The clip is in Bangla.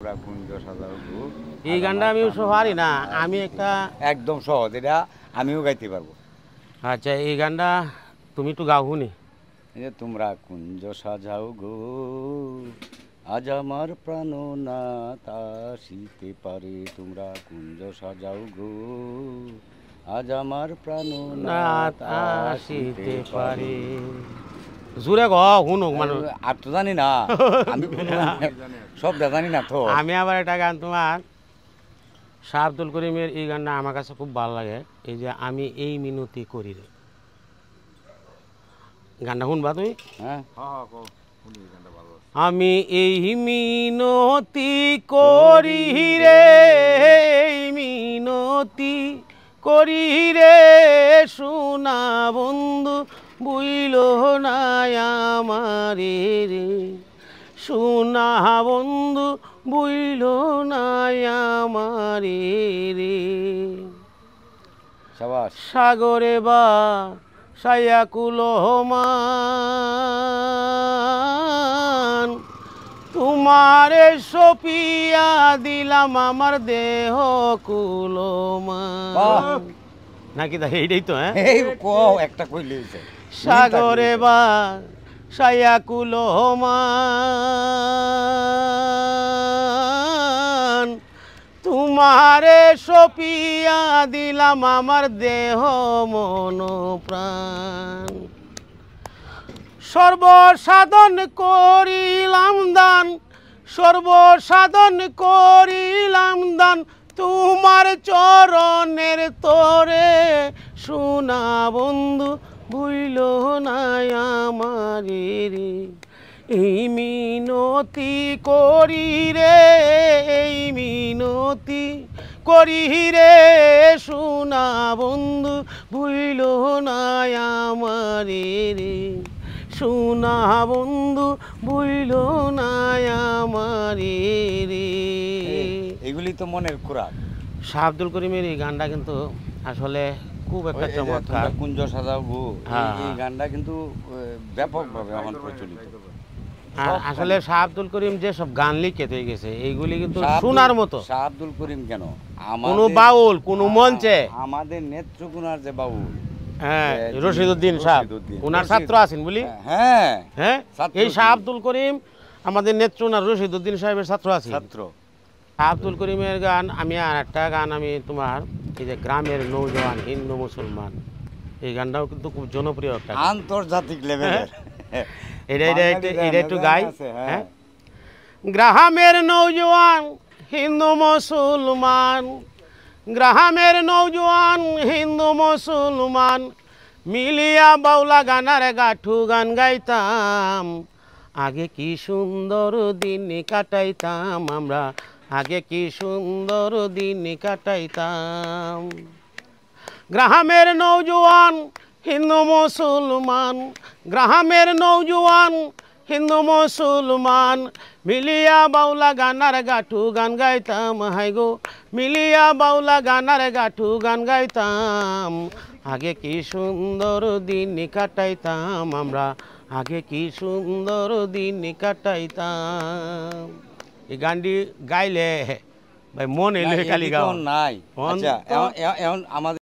পুরা কুঞ্জ সাজাও গো। এই গানটা আমি পারি না, আমি একটা একদম সহজ, এটা আমিও গাইতে পারবো। আচ্ছা এই গানটা তুমি একটু গাও শুনি। এই যে তোমরা কুঞ্জ সাজাও গো, আজ আমার প্রাণনাথ আসিতে পারে। তোমরা কুঞ্জ সাজাও গো, আজ আমার প্রাণনাথ আসিতে পারে। জোরে গ শুনুক মানুষ। আর তো জানি না আমি সব জানি না তো। আমি আবার একটা গান তোমার শাহ আব্দুল করিমের এই গানটা আমার কাছে খুব ভালো লাগে। এই যে আমি এই মিনতি করি রে, গানটা শুনবা তুমি? হ্যাঁ, আমি এই মিনতি করি রে, এই মিনতি করি রে, সোনা বন্ধু বুইল না আমারে রে, সোনা বন্ধু বুইল না আমারে রে। সাবাস। সাগরে বা সায়াকুলহমান, তোমারে সপিয়া দিলাম আমার দেহ কুলমান। নাকি তা এইটাই তো? হ্যাঁ, এই একটা কইলে সাগরে বা সায়াকুলহমান, তোমারে সপিয়া দিলাম আমার দেহ মন প্রাণ। সর্বসাধন করিলাম দান, সর্বসাধন করিলাম দান, তোমার চরণের তরে, সোনা বন্ধু ভুইল না আমারে রে। এই মিনতি করি রে, এই মিনতি করি রে, সোনা বন্ধু ভুইল না আমারে রে, সোনা বন্ধু ভুইল না আমারে রে। এগুলি তো মনের খোরাক। শাহ আব্দুল করিমের এই গানটা কিন্তু আসলে খুব একটা চমৎকার। কুঞ্জ সাজাও গো, হ্যাঁ, এই গানটা কিন্তু ব্যাপকভাবে এখন প্রচলিত। আসলে শাহ আব্দুল করিম যে সব গান লিখে হয়ে গেছে এইগুলি কিন্তু শোনার মতো। শাহ আব্দুল করিম কেন, কোন বাউল কোন মঞ্চে আমাদের নেত্রকোনার যে বাউল, হ্যাঁ রশিদউদ্দিন সাহেব, ওনার ছাত্র আছেন বলি। হ্যাঁ হ্যাঁ, এই শাহ আব্দুল করিম আমাদের নেত্রকোনার রশিদউদ্দিন সাহেবের ছাত্র আছে। ছাত্র শাহ আব্দুল করিমের গান আমি আর একটা গান আমি তোমার এই যে গ্রামের নৌজওয়ান হিন্দু মুসলমান, এই গানটাও কিন্তু খুব জনপ্রিয় একটা আন্তর্জাতিক লেভেলের। এটা একটু গাই। হ্যাঁ, গ্রামের নৌজওয়ান হিন্দু মুসলমান, গ্রামের নৌজওয়ান হিন্দু মুসলমান, মিলিয়া বাউলা গানার গাঠু গান গাইতাম, আগে কি সুন্দর দিন কাটাইতাম আমরা, আগে কি সুন্দর দিন কাটাইতাম। গ্রামের নৌজওয়ান হিন্দু মুসলমান, গ্রামের নৌজওয়ান হিন্দু মুসলমান, মিলিয়া বাউলা গানার গাঠু গান গাইতাম, হাই গো মিলিয়া বাউলা গানার গাঠু গান গাইতাম, আগে কি সুন্দর দিন কাটাইতাম আমরা, আগে কি সুন্দর দিন কাটাইতাম। এই গানটি গাইলে ভাই মন এলে খালি গাও নাই। আচ্ছা, এখন আমাদের